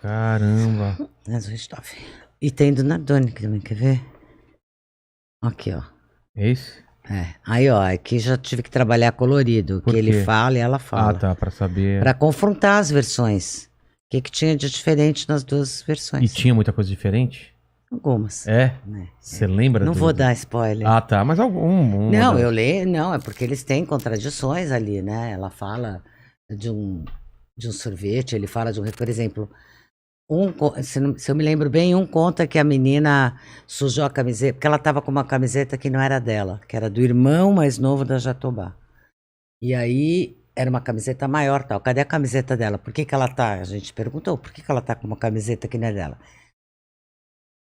Caramba. Mas o Richthofen. E tem do Nardoni que também, quer ver? Aqui, ó. Esse? Aí, ó, aqui já tive que trabalhar colorido. O Por que ele quê? fala e ela fala. Ah, tá, pra saber. Pra confrontar as versões. O que tinha de diferente nas duas E versões. tinha muita coisa diferente? Algumas. É? Você lembra? Não vou dar spoiler. Ah, tá, mas algum. Não, eu leio, não, é porque eles têm contradições ali, né? Ela fala de um sorvete, ele fala de um, por exemplo, se eu me lembro bem, um conta que a menina sujou a camiseta, porque ela estava com uma camiseta que não era dela, que era do irmão mais novo da Jatobá. E aí era uma camiseta maior, tal. Cadê a camiseta dela? Por que ela tá? A gente perguntou, por que ela tá com uma camiseta que não é dela?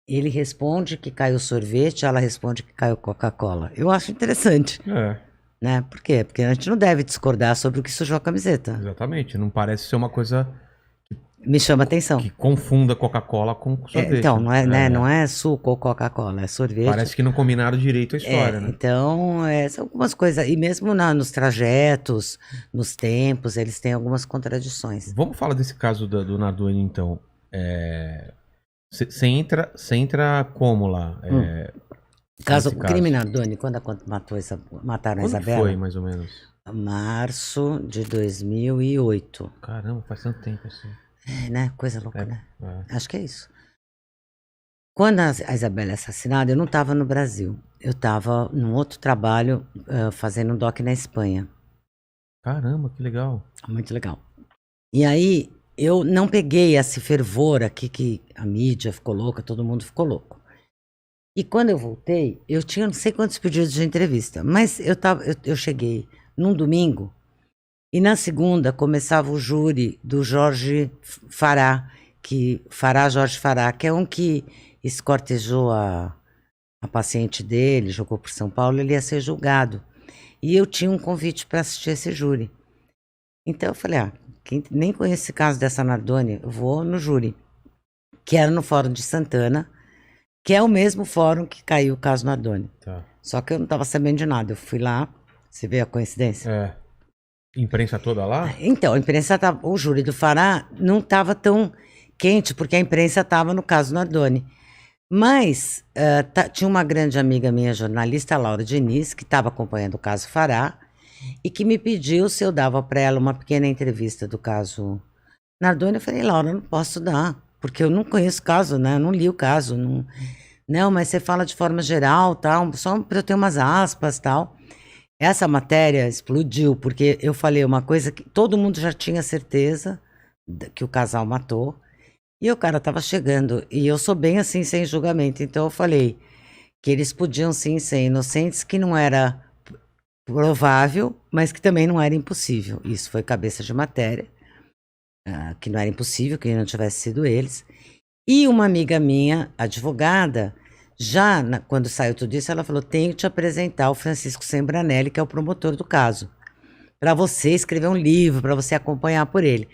Ele responde que caiu sorvete, ela responde que caiu Coca-Cola. Eu acho interessante. Né? Por quê? Porque a gente não deve discordar sobre o que sujou a camiseta. Exatamente. Não parece ser uma coisa Me chama atenção. que confunda Coca-Cola com sorvete. Então, não é, né? Não é suco ou Coca-Cola, é sorvete. Parece que não combinaram direito a história, né? Então, são algumas coisas. E mesmo nos trajetos, nos tempos, eles têm algumas contradições. Vamos falar desse caso do Nardoni, então. Você entra como lá? Caso, o crime Nardoni, quando mataram a Quando Isabela? foi, mais ou menos? Março de 2008. Caramba, faz tanto tempo assim. Né? Coisa louca, né? Acho que é isso. Quando a Isabela é assassinada, eu não estava no Brasil. Eu estava num outro trabalho, fazendo um doc na Espanha. Caramba, que legal. Muito legal. E aí, eu não peguei esse fervor aqui que a mídia ficou louca, todo mundo ficou louco. E quando eu voltei, eu tinha não sei quantos pedidos de entrevista, mas eu cheguei num domingo e na segunda começava o júri do Jorge Fará, Jorge Fará, que é um que escortejou a paciente dele, jogou por São Paulo, ele ia ser julgado. E eu tinha um convite para assistir esse júri. Então eu falei, nem conheço esse caso dessa Nardoni, eu vou no júri, que era no Fórum de Santana, que é o mesmo fórum que caiu o caso Nardoni. Tá. Só que eu não estava sabendo de nada, eu fui lá, você vê a coincidência? Imprensa toda lá? Então, a imprensa o júri do Fará não estava tão quente, porque a imprensa estava no caso Nardoni. Mas tinha uma grande amiga minha, jornalista, Laura Diniz, que estava acompanhando o caso Fará, e que me pediu se eu dava para ela uma pequena entrevista do caso Nardoni. Eu falei, Laura, eu não posso dar, porque eu não conheço o caso, né? Eu não li o caso. Não, mas você fala de forma geral, tal, só para eu ter umas aspas, tal. Essa matéria explodiu, porque eu falei uma coisa que todo mundo já tinha certeza que o casal matou, e o cara estava chegando, e eu sou bem assim, sem julgamento, então eu falei que eles podiam sim ser inocentes, que não era provável, mas que também não era impossível. Isso foi cabeça de matéria, que não era impossível, que não tivesse sido eles. E uma amiga minha, advogada, quando saiu tudo isso, ela falou, tenho que te apresentar o Francisco Sembranelli, que é o promotor do caso, para você escrever um livro, para você acompanhar por ele.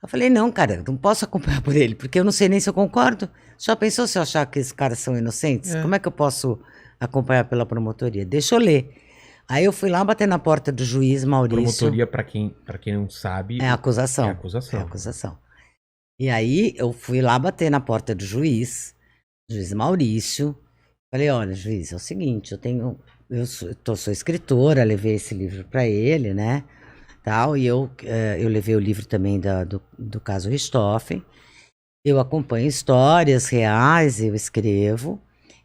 Eu falei, não, cara, eu não posso acompanhar por ele, porque eu não sei nem se eu concordo. Já pensou se eu achar que esses caras são inocentes? Como é que eu posso acompanhar pela promotoria? Deixa eu ler. Aí eu fui lá bater na porta do juiz Maurício. Promotoria, para quem não sabe... É acusação. É acusação. É acusação. E aí eu fui lá bater na porta do juiz Maurício. Falei, olha, juiz, é o seguinte, sou escritora, levei esse livro para ele, né? Tal, e eu levei o livro também do caso Richthofen. Eu acompanho histórias reais, eu escrevo,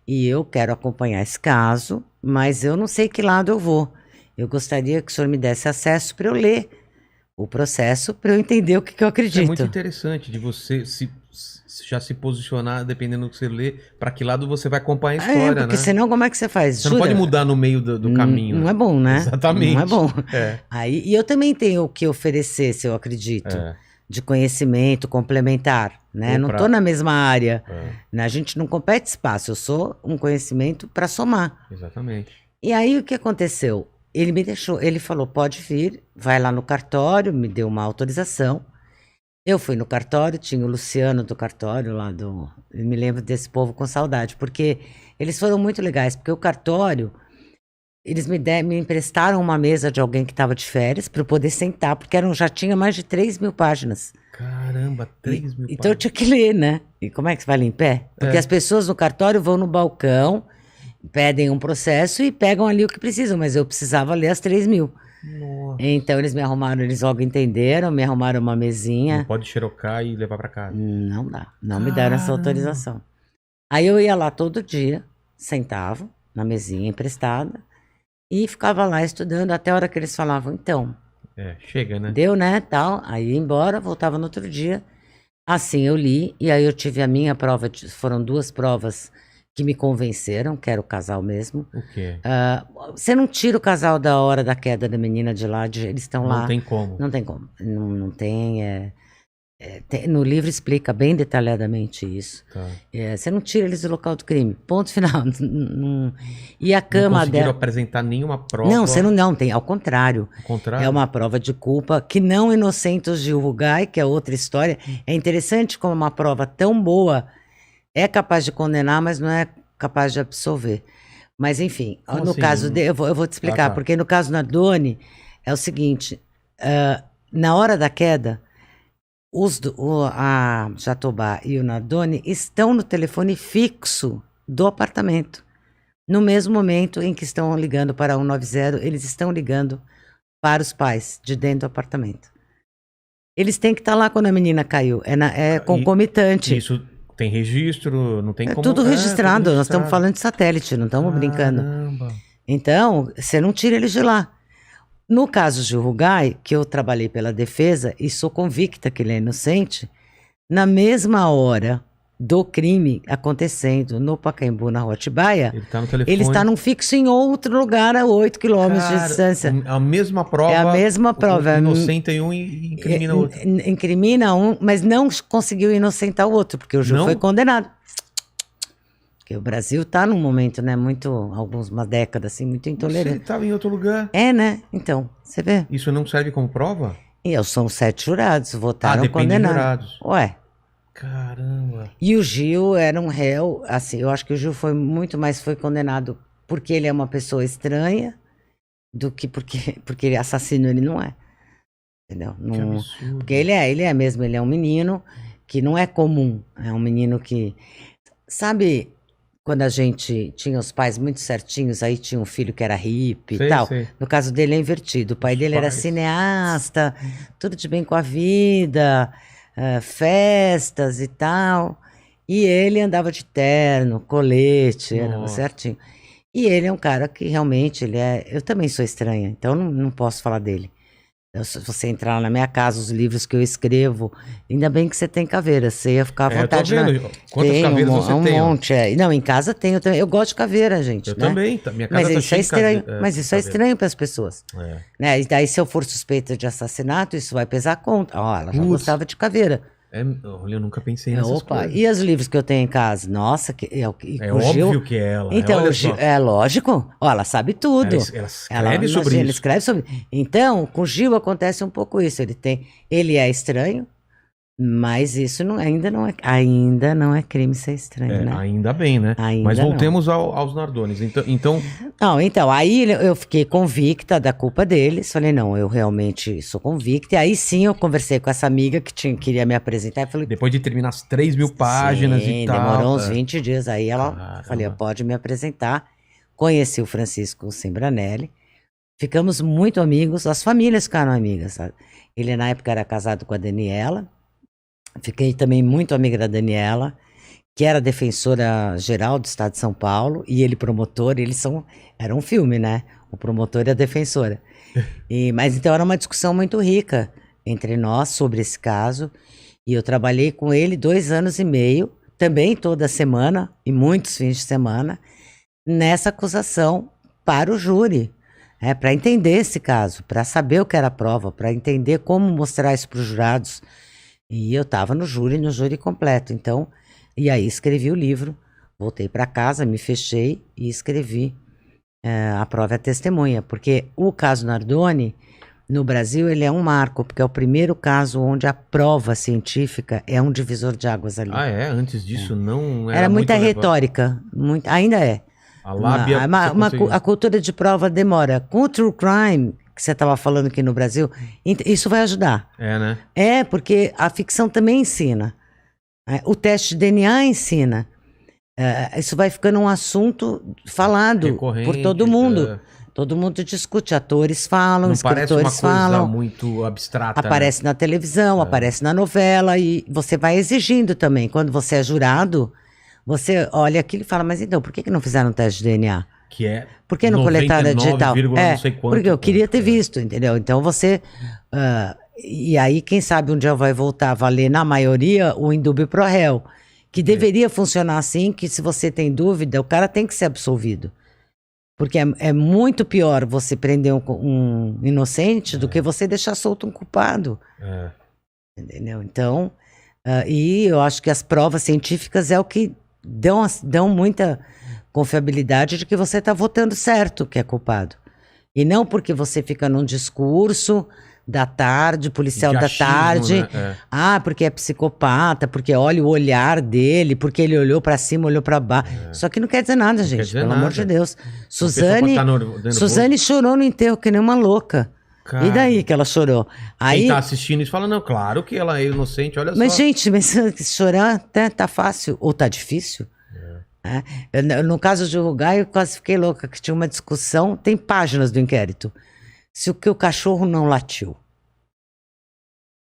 e eu quero acompanhar esse caso, mas eu não sei que lado eu vou. Eu gostaria que o senhor me desse acesso para eu ler o processo, para eu entender o que eu acredito. Isso é muito interessante de você já se posicionar, dependendo do que você lê, para que lado você vai acompanhar a história, porque senão como é que você faz? Você não pode mudar no meio do caminho. Não é bom, né? Exatamente. Não é bom. Aí, e eu também tenho o que oferecer, se eu acredito, de conhecimento complementar, né? Não estou na mesma área, né? A gente não compete espaço, eu sou um conhecimento para somar. Exatamente. E aí o que aconteceu? Ele me deixou, ele falou, pode vir, vai lá no cartório, me deu uma autorização. Eu fui no cartório, tinha o Luciano do cartório lá eu me lembro desse povo com saudade, porque eles foram muito legais, porque o cartório, eles me emprestaram uma mesa de alguém que estava de férias para eu poder sentar, porque já tinha mais de 3.000 páginas. Caramba, 3 mil Então eu páginas. tinha que ler, né? E como é que você vai ler em pé? Porque É. as pessoas no cartório vão no balcão, pedem um processo e pegam ali o que precisam, mas eu precisava ler as 3 mil. Nossa. Então eles me arrumaram, eles logo entenderam, me arrumaram uma Não mesinha. pode xerocar e levar pra casa. Não dá, não me deram essa Caramba. autorização. Aí eu ia lá todo dia, sentava na mesinha emprestada e ficava lá estudando até a hora que eles falavam, então, Chega, né? deu, né, tal. Aí ia embora, voltava no outro dia. Assim eu li, e aí eu tive a minha prova, foram 2 provas que me convenceram, que era o casal mesmo. O quê? Você não tira o casal da hora da queda da menina de lá, eles estão lá. Não tem como. Não tem como. Não tem, no livro explica bem detalhadamente isso. Tá. Você não tira eles do local do crime. Ponto final. E a Não cama conseguiram dela. apresentar nenhuma prova. Não, você não tem. Ao contrário. Ao contrário. É uma prova de culpa que não inocenta os Gil Rugai, que é outra história. É interessante como uma prova tão boa é capaz de condenar, mas não é capaz de absolver. Mas, enfim, Como no assim? caso dele, eu vou te explicar, tá. porque no caso Nardoni é o seguinte: na hora da queda, a Jatobá e o Nardoni estão no telefone fixo do apartamento. No mesmo momento em que estão ligando para 190, eles estão ligando para os pais de dentro do apartamento. Eles têm que estar lá quando a menina caiu. É concomitante. Isso tem registro, não tem como... Tudo registrado. tudo Nós estamos falando de satélite, não estamos brincando. Caramba. Então, você não tira eles de lá. No caso de Rugai, que eu trabalhei pela defesa e sou convicta que ele é inocente, na mesma hora do crime acontecendo no Pacaembu, na Rua Atibaia, Ele tá no telefone. ele está num fixo em outro lugar a 8 quilômetros de distância. A mesma prova. É a mesma prova. Inocenta um e incrimina o outro. Incrimina um, mas não conseguiu inocentar o outro, porque o Gil Não? foi condenado. Porque o Brasil está num momento, né, uma década assim, muito Ele intolerante. estava em outro lugar. É, né? Então, você vê. Isso não serve como prova? E são 7 jurados, votaram depende de condenados. jurados. Ué. Caramba. E o Gil era um réu, assim, eu acho que o Gil foi condenado porque ele é uma pessoa estranha do que porque assassino ele não é. Entendeu? Que absurdo. Porque ele é um menino que não é comum, é um menino que, sabe, quando a gente tinha os pais muito certinhos, aí tinha um filho que era hippie e tal. Sei. No caso dele é invertido, o pai dele era cineasta, tudo de bem com a vida, festas e tal. E ele andava de terno, colete, era certinho. E ele é um cara que realmente, eu também sou estranha, então não posso falar dele. Se você entrar lá na minha casa, os livros que eu escrevo, ainda bem que você tem caveira, você ia ficar à vontade. Eu tô vendo. Quantas caveiras você tem? Um monte, Não, em casa tenho. Eu gosto de caveira, gente. Eu né? também. Minha casa Mas tá isso é estranho. Mas isso é estranho para as pessoas. Né? E daí, se eu for suspeita de assassinato, isso vai pesar contra. Ela já gostava de caveira. Olha, eu nunca pensei nessas coisas. E os livros que eu tenho em casa? Nossa, óbvio que é ela. Então, é lógico. Ela sabe tudo. Ela escreve sobre isso. Ela escreve sobre. Então, com o Gil acontece um pouco isso. Ele é estranho, mas isso ainda não é crime ser estranho, né? Ainda bem, né? Mas voltemos aos Nardones. Então... Então, aí eu fiquei convicta da culpa deles. Falei, não, eu realmente sou convicta. E aí sim eu conversei com essa amiga que queria me apresentar. E falei, depois de terminar as 3 mil páginas e tal. Demorou uns 20 dias. Aí falei, pode me apresentar. Conheci o Francisco Sembranelli. Ficamos muito amigos. As famílias ficaram amigas, sabe? Ele na época era casado com a Daniela. Fiquei também muito amiga da Daniela, que era defensora geral do estado de São Paulo, e ele promotor, era um filme, né? O promotor e a defensora. Mas então era uma discussão muito rica entre nós sobre esse caso, e eu trabalhei com ele 2 anos e meio, também toda semana, e muitos fins de semana, nessa acusação para o júri, para entender esse caso, para saber o que era a prova, para entender como mostrar isso para os jurados. E eu estava no júri completo, então, e aí escrevi o livro, voltei para casa, me fechei e escrevi A Prova e a Testemunha, porque o caso Nardoni, no Brasil, ele é um marco, porque é o primeiro caso onde a prova científica é um divisor de águas ali. Antes disso não era muita retórica, ainda é. A lábia... A cultura de prova demora. Com o true crime, que você estava falando aqui no Brasil, isso vai ajudar. É, né? É, porque a ficção também ensina. O teste de DNA ensina. Isso vai ficando um assunto falado Recorrente, por todo mundo. Todo mundo discute, atores falam, Não parece uma escritores coisa falam. muito abstrata, Aparece na televisão, aparece na novela e você vai exigindo também. Quando você é jurado, você olha aquilo e fala, mas então, por que não fizeram teste de DNA? Que é Por que não coletaram digital? 99, não sei quanto, porque eu queria ter visto, entendeu? Então você... e aí, quem sabe um dia vai voltar a valer, na maioria, o indúbio pro réu. Que deveria funcionar assim, que se você tem dúvida, o cara tem que ser absolvido. Porque é muito pior você prender um inocente do que você deixar solto um culpado. Entendeu? Então, e eu acho que as provas científicas é o que dão muita confiabilidade de que você está votando certo que é culpado. E não porque você fica num discurso da tarde, policial De da achismo, tarde. né? Porque é psicopata, porque olha o olhar dele, porque ele olhou pra cima, olhou pra baixo. Só que não quer dizer nada, gente, dizer pelo nada. amor de Deus. pessoa pode tá nervoso. Suzane chorou no enterro que nem uma louca. Cara, E daí que ela chorou? Aí, quem tá assistindo isso fala, não, claro que ela é inocente, olha mas, só. gente, mas chorar até tá fácil ou tá difícil? No caso de Rugai, eu quase fiquei louca, que tinha uma discussão, tem páginas do inquérito. Se o cachorro não latiu.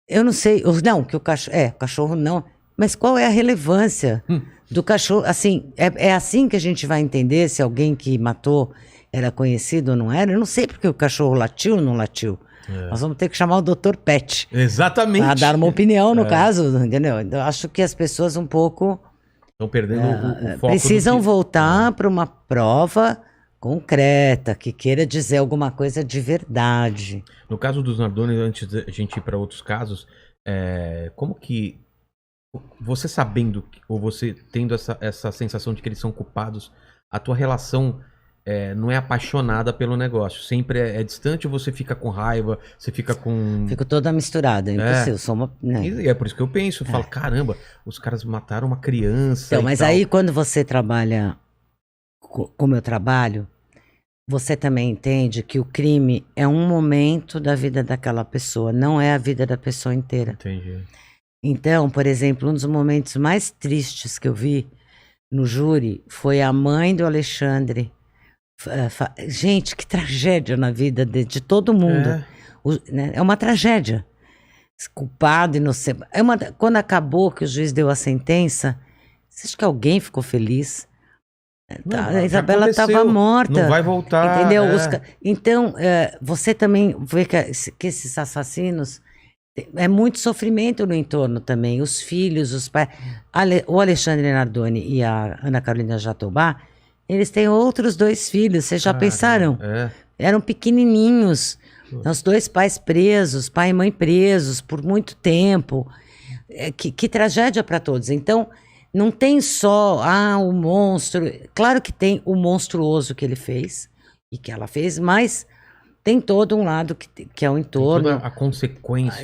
Eu não sei, não, que o cachorro não. Mas qual é a relevância do cachorro? Assim, é assim que a gente vai entender se alguém que matou era conhecido ou não era? Eu não sei porque o cachorro latiu ou não latiu. Nós vamos ter que chamar o Dr. Pet. Exatamente. Para dar uma opinião no caso, entendeu? Então, eu acho que as pessoas um pouco estão perdendo o foco. precisam voltar para uma prova concreta, que queira dizer alguma coisa de verdade. No caso dos Nardoni, antes da gente ir para outros casos, como que você sabendo, ou você tendo essa sensação de que eles são culpados, a tua relação não é apaixonada pelo negócio, sempre é distante, você fica com raiva, você fica com... Fico toda misturada, impossível, sou uma... Né? E é por isso que eu penso, eu falo, caramba, os caras mataram uma criança. Então, mas aí quando você trabalha como eu trabalho, você também entende que o crime é um momento da vida daquela pessoa, não é a vida da pessoa inteira. Entendi. Então, por exemplo, um dos momentos mais tristes que eu vi no júri foi a mãe do Alexandre. Gente, que tragédia na vida de todo mundo. É uma tragédia. Culpado, inocente. Quando acabou que o juiz deu a sentença, você acha que alguém ficou feliz? Não, a Isabela estava morta. Não vai voltar. Entendeu? Então, você também vê que esses assassinos... É muito sofrimento no entorno também. Os filhos, os pais... O Alexandre Nardoni e a Ana Carolina Jatobá, eles têm outros 2 filhos. Vocês já pensaram? Eram pequenininhos. Os 2 pais presos, pai e mãe presos por muito tempo. Que tragédia para todos. Então, não tem só o monstro. Claro que tem o monstruoso que ele fez e que ela fez, mas tem todo um lado que é o entorno. Toda a consequência.